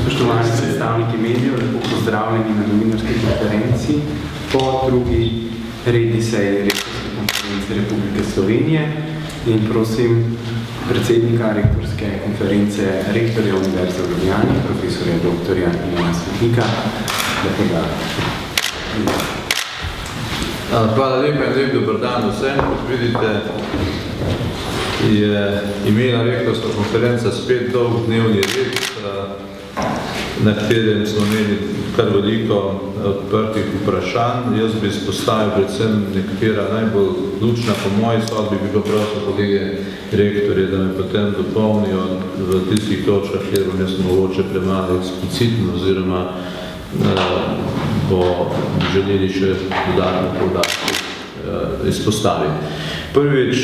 Spoštovani predstavniki medijev, lepo pozdravljeni na novinarski konferenci po drugi redni seji Rektorske konference Republike Slovenije in prosim predsednika Rektorske konference rektorja Univerze v Ljubljani, profesorja doktorja Ivana Svetnika, da poda. Hvala lepa in lep dober dan vsem. Kot vidite, je imela Rektorska konferenca spet dolg dnevni red, na katerem smo imeli kar veliko odprtih vprašanj. Jaz bi izpostavil predvsem nekatera najbolj lučna po moji sodbi, bi pa prosil kolege rektorje, da me potem dopolnijo v tistih točkah, kjer bom jaz mogoče premalo eksplicitno oziroma bo želeli še dodatno poudarki izpostaviti. Prvič,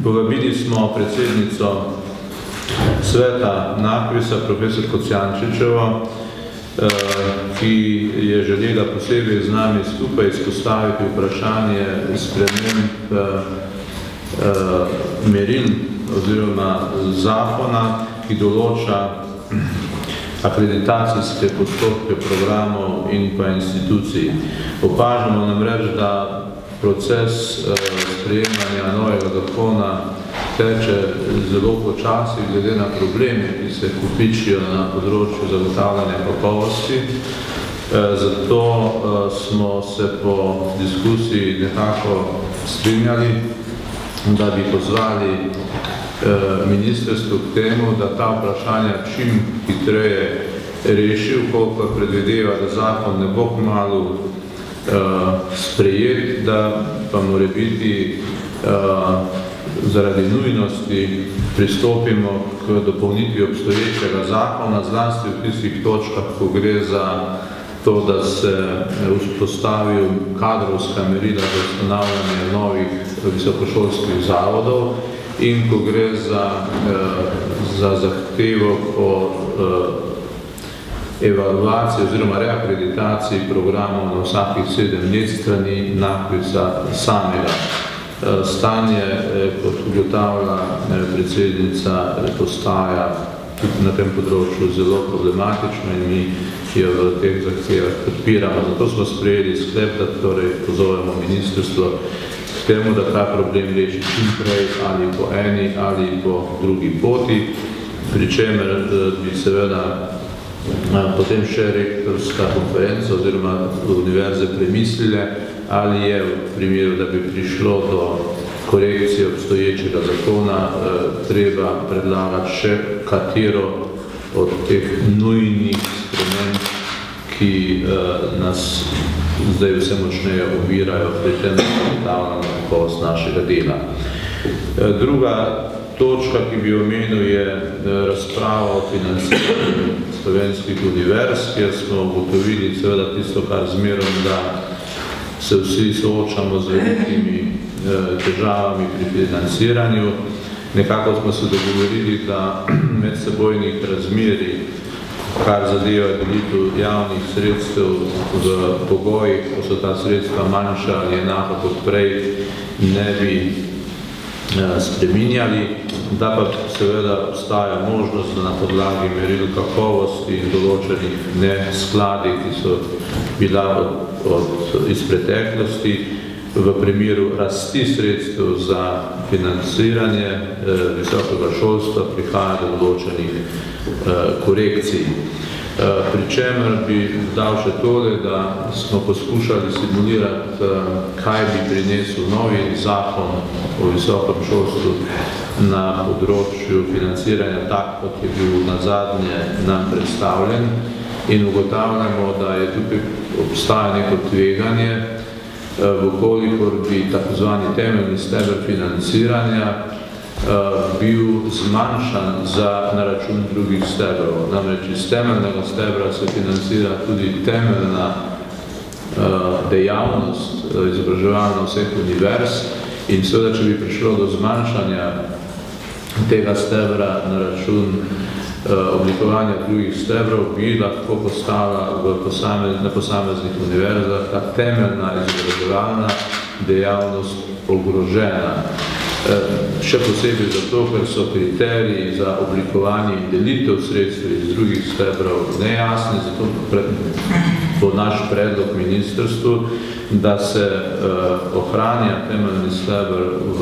povabili smo predsednico sveta NAKVIS-a, profesor Kocijančičevo, ki je želela posebej z nami skupaj izpostaviti vprašanje sprememb meril oziroma zakona, ki določa akreditacijske postopke programov in pa institucij. Opažamo namreč, da proces sprejemanja novega zakona teče zelo počasi glede na probleme, ki se kopičijo na področju zagotavljanja kakovosti. Zato smo se po diskusiji nekako strinjali, da bi pozvali ministrstvo k temu, da ta vprašanja čim hitreje reši, koliko predvideva, da zakon ne bo kmalu sprejet, da pa mora biti zaradi nujnosti pristopimo k dopolnitvi obstoječega zakona, zlasti v tistih točkah, ko gre za to, da se vzpostavijo kadrovska merila za ustanavljanje novih visokošolskih zavodov in ko gre za zahtevo po evaluaciji oziroma reakreditaciji programov na vsakih 7 let strani NAKVIS-a samega. Stanje, kot ugotavlja predsednica, postaja tudi na tem področju zelo problematično in mi jo v teh zahtevah podpiramo. Zato smo sprejeli sklep, da torej pozovemo ministrstvo k temu, da ta problem reši čim prej ali po eni ali po drugi poti, pri čemer bi seveda potem še rektorska konferenca oziroma univerze premislile, ali je v primeru, da bi prišlo do korekcije obstoječega zakona, treba predlagati še katero od teh nujnih sprememb, ki nas zdaj vse močneje ovirajo pri tem zagotavljanju kakovosti našega dela. Druga točka, ki bi omenil, je razprava o financiranju slovenskih univerz, kjer smo ugotovili seveda tisto, kar zmerom, da se vsi soočamo z velikimi težavami pri financiranju. Nekako smo se dogovorili, da medsebojnih razmerij, kar zadeva delitev javnih sredstev v pogojih, ko so ta sredstva manjša ali enako kot prej, ne bi spreminjali, da pa seveda obstaja možnost, da na podlagi meril kakovosti in določenih neskladij, ki so bila iz preteklosti, v primeru rasti sredstev za financiranje visokega šolstva prihaja do določenih korekcij. Pri čemer bi dal še tole, da smo poskušali simulirati, kaj bi prinesel novi zakon o visokem šolstvu na področju financiranja, tak, kot je bil nazadnje nam predstavljen, in ugotavljamo, da je tukaj obstaja neko tveganje, vkolikor bi takozvani temeljni steber financiranja bil zmanjšan na račun drugih stebrov. Namreč iz temeljnega stebra se financira tudi temeljna dejavnost izobraževalna vseh univerz in seveda, če bi prišlo do zmanjšanja tega stebra na račun oblikovanja drugih stebrov, bi lahko postala na posameznih univerzah ta temeljna izobraževalna dejavnost ogrožena. Še posebej zato, ker so kriteriji za oblikovanje in delitev sredstev iz drugih stebrov nejasni, zato bo naš predlog ministrstvu, da se ohranja temeljni stebr v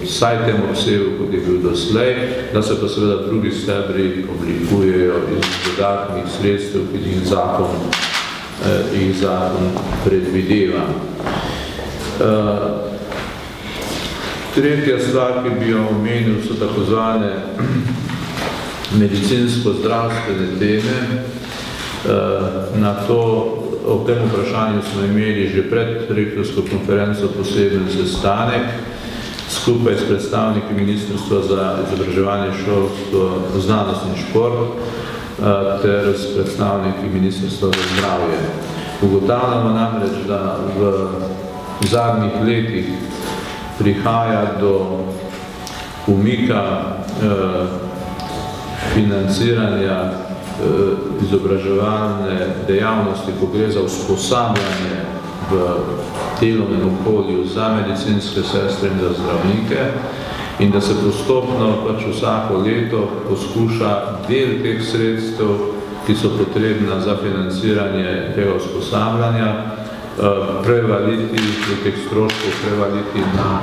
vsaj tem obsegu, kot je bil doslej, da se pa seveda drugi stebri oblikujejo iz dodatnih sredstev, ki jih zakon predvideva. Tretja stvar, ki bi jo omenil, so tako zvane medicinsko-zdravstvene teme. O tem vprašanju smo imeli že pred rektorsko konferenco poseben sestanek skupaj s predstavniki Ministrstva za izobraževanje, šolstvo, znanost in šport ter s predstavniki Ministrstva za zdravje. Ugotavljamo namreč, da v zadnjih letih prihaja do umika financiranja izobraževalne dejavnosti, ko gre za usposabljanje v delovnem okolju za medicinske sestre in za zdravnike, in da se postopno pač vsako leto poskuša del teh sredstev, ki so potrebna za financiranje tega usposabljanja, prevaliti, teh stroškov prevaliti na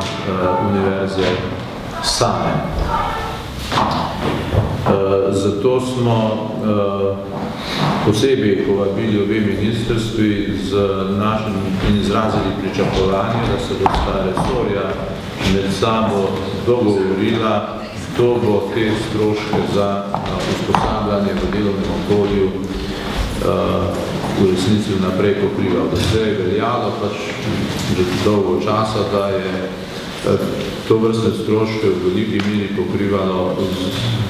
univerze same. Zato smo posebej povabili obe ministrstvi in izrazili pričakovanje, da se bosta resorja med sabo dogovorila, kdo bo te stroške za usposabljanje v delovnem okolju v resnici vnaprej pokrival. Da se je veljalo pač že dolgo časa, da je to vrstne stroške v veliki meri pokrivalo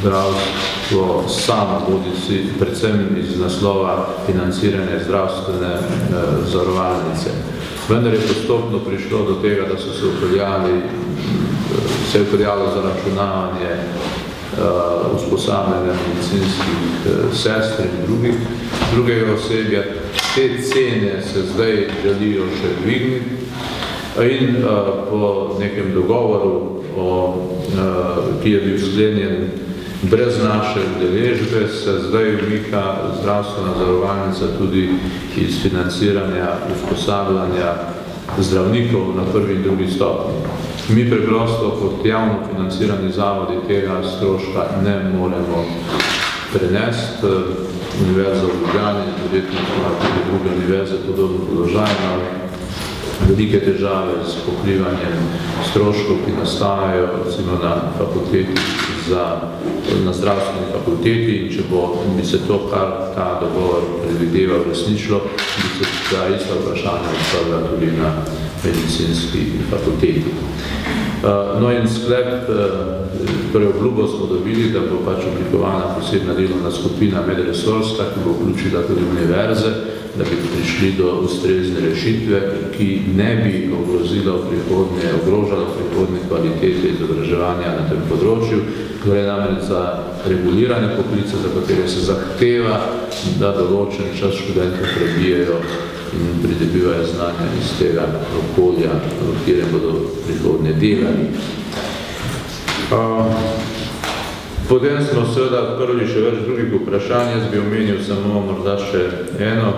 zdravstvo samo, bodisi predvsem iz naslova financiranja zdravstvene zavarovalnice. Vendar je postopno prišlo do tega, da so se upeljalo zaračunavanje usposabljanja medicinskih sestr in drugega osebja. Te cene se zdaj želijo še dvigniti in po nekem dogovoru, ki je bil sklenjen brez naše udeležbe, se zdaj umika zdravstvena zavarovalnica tudi iz financiranja usposabljanja zdravnikov na prvi in drugi stopnji. Mi preprosto kot javno financirani zavodi tega stroška ne moremo prenesti. Univerza v Ljubljani, verjetno tudi druge univerze podobno položajno, velike težave s pokrivanjem stroškov, ki nastajajo recimo na fakulteti, na zdravstveni fakulteti, in če bi se to, kar ta dogovor predvideva, resničilo, bi se ta ista vprašanja odpravila tudi na medicinski fakulteti. No in sklep, torej obljubo smo dobili, da bo pač oblikovana posebna delovna skupina medresorska, ki bo vključila tudi univerze, da bi prišli do ustrezne rešitve, ki ne bi ogrožala prihodnje kvalitete izobraževanja na tem področju, torej namreč za regulirane poklice, za katere se zahteva, da določen čas študentov prebijajo in pridobivajo znanja iz tega okolja, v katerem bodo prihodnje delali. Potem smo seveda odprli še več drugih vprašanj, jaz bi omenil samo morda še eno,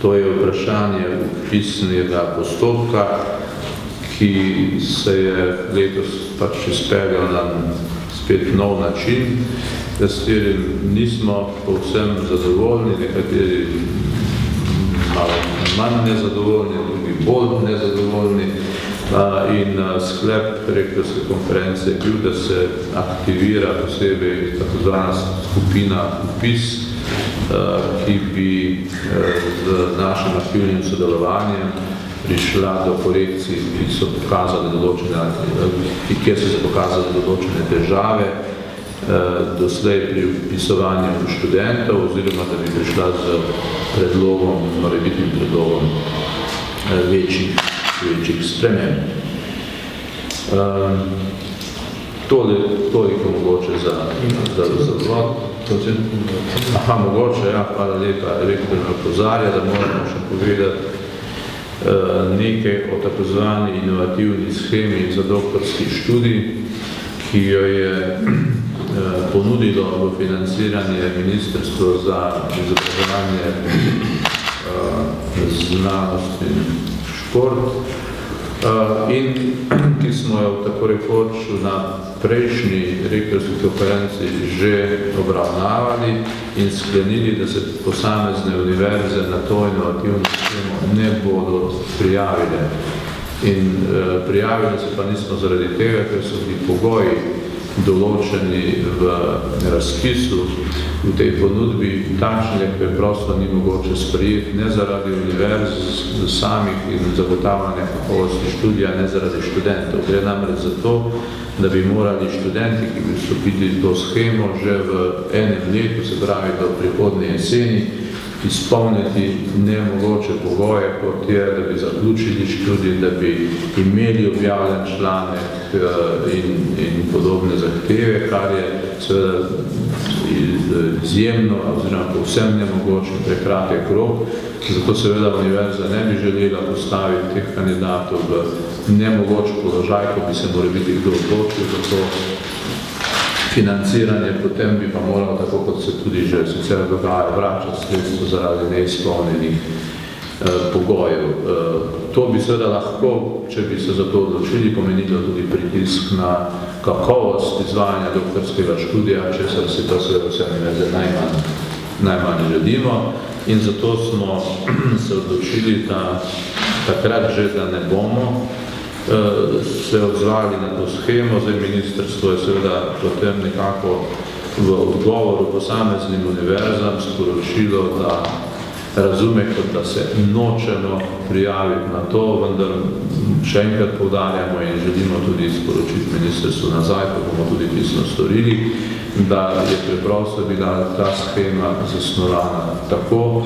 to je vprašanje vpisnega postopka, ki se je letos pač izpeljal na spet nov način, s katerim nismo povsem zadovoljni, nekateri malo manj nezadovoljni, drugi bolj nezadovoljni, in sklep rektorske konference je bil, da se aktivira posebej tako zvana skupina vpis, ki bi z našim aktivnim sodelovanjem prišla do korekcij, kjer so se pokazali določene težave doslej pri vpisovanju študentov, oziroma da bi prišla z predlogom, morebitnim predlogom večjih sprememb. Toliko mogoče za razvod. Aha, mogoče, ja, hvala lepa, rektor me opozarja, da moramo še povedati, nekaj o tako zvani inovativni schemi za doktorski študij, ki jo je ponudilo v financiranje Ministrstvo za izobraževanje, znanost in šport, in ki smo jo tako rekoč na prejšnji rektorski konferenci že obravnavali in sklenili, da se posamezne univerze na to inovativno schemo ne bodo prijavile. In prijavili se pa nismo zaradi tega, ker so bili pogoji določeni v razpisu v tej ponudbi takšne, preprosto ni mogoče sprejeti, ne zaradi univerz samih in zagotavljanja kakovosti študija, ne zaradi študentov. Gre namreč za to, da bi morali študenti, ki bi vstopili to schemo že v enem letu, se pravi do prihodnje jeseni, izpolniti nemogoče pogoje, kot je, da bi zaključili študij, da bi imeli objavljen članek in podobne zahteve, kar je seveda izjemno oziroma povsem nemogočen prekratek rok. Zato seveda univerza ne bi želela postaviti teh kandidatov v nemogoč položaj, ko bi se morebiti kdo odločil za to financiranje, potem bi pa moral, tako kot se tudi že sicer dogaja, vračati sredstvo zaradi neizpolnjenih pogojev. To bi seveda lahko, če bi se za to odločili, pomenilo tudi pritisk na kakovost izvajanja doktorskega študija, česar si to seveda vse univerze najmanj želimo. In zato smo se odločili, da takrat že, da ne bomo se odzvali na to schemo. Zdaj ministrstvo je seveda potem nekako v odgovoru posameznim univerzam sporočilo, da razume, kot da se nočemo prijaviti na to, vendar še enkrat poudarjamo in želimo tudi sporočiti ministrstvu nazaj, ko bomo tudi pisno storili, da je preprosto bila ta schema zasnovana tako,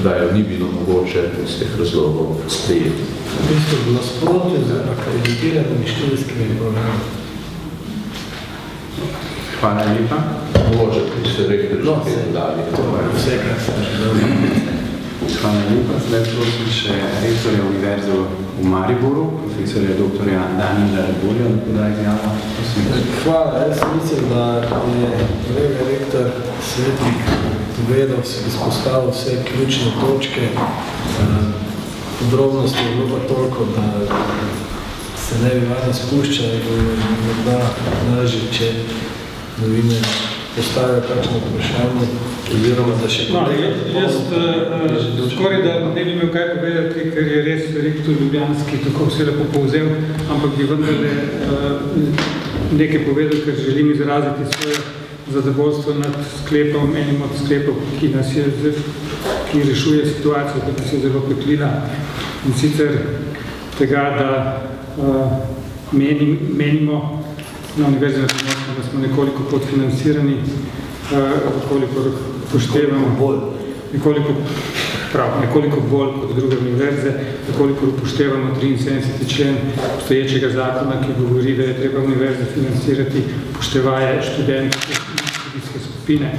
da jo ni bilo mogoče iz teh razlogov sprejeti. V bistvu v nasprotju z akreditiranimi študijskimi programi. Hvala lepa. Mogoče, ki ste rekli, že kaj dali. To je vse, kar se že dobro. Hvala lepa. Zdaj prosim še rektorja Univerze v Mariboru, profesorja doktorja Danila Rebolja, da poda izjava. Hvala. Jaz mislim, da je kolega rektor Svetlik povedal, izpostavil vse ključne točke. Podrobnosti je bilo pa toliko, da se ne bi vajno spuščali, da naži, če novine postavijo kakšno vprašanje, oziroma da še kolega... Jaz skoraj, da ne bi imel kaj povedati, ker je res rektor Ljubljanski tako vse lepo povzel, ampak bi vendarle nekaj povedal, ker želim izraziti svoje zadovoljstvo nad sklepom, enim od sklepov, ki rešuje situacijo, ki nas je zelo peklila. In sicer tega, da menimo na Univerzi na Primorskem, da smo nekoliko podfinancirani, koliko upoštevamo nekoliko bolj kot druge univerze, koliko upoštevamo 73. člen obstoječega zakona, ki govori, da je treba univerze financirati upoštevaje študentske skupine.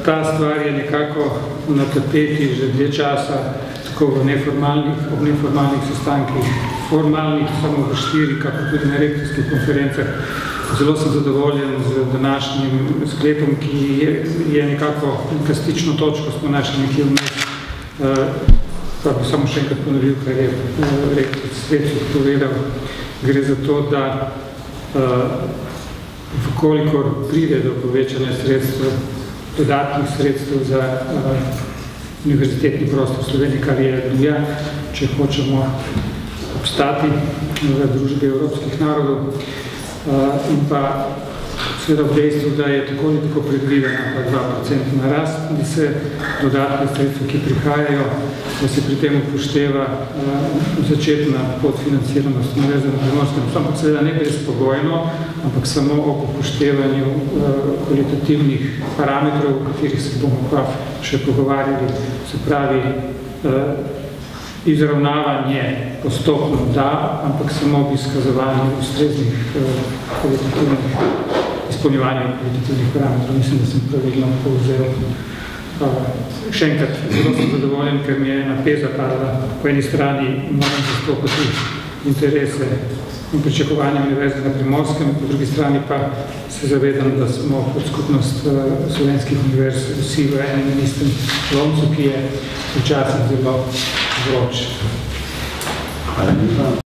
Ta stvar je nekako na tapeti že dlje časa, tako v neformalnih sestankih, formalnih, samo v 4, kako tudi na rektorskih konferencah. Zelo sem zadovoljen z današnjim sklepom, ki je nekako neka stično točko, smo našli nekje vmes. Pa bi samo še enkrat ponovil, kar je rektor Svetlik povedal. Gre za to, da vkolikor pride do povečanja sredstev, dodatnih sredstev za univerzitetni prostor v Sloveniji, kar je nuja, če hočemo obstati v družbi evropskih narodov, in pa seveda v dejstvu, da je tako ali tako predvidena 2% rast, da se dodatne sredstva, ki prihajajo, da se pri tem upošteva začetna podfinanciranost Univerze na Primorskem, ampak seveda ne brezpogojno, ampak samo ob upoštevanju kvalitativnih parametrov, o katerih se bomo pa še pogovarjali, se pravi izravnavanje postopno da, ampak samo bi izkazovanje ustreznih kvalitativnih izpolnjevanja kvalitativnih parametrov. Mislim, da sem pravilno povzel Še enkrat, zelo sem zadovoljen, ker mi je ena teza padla. Po eni strani moram zastopati interese in pričakovanja Univerze na Primorskem, po drugi strani pa se zavedam, da smo kot skupnost slovenskih univerz vsi v enem in istem loncu, ki je včasih zelo vroč. Hvala lepa.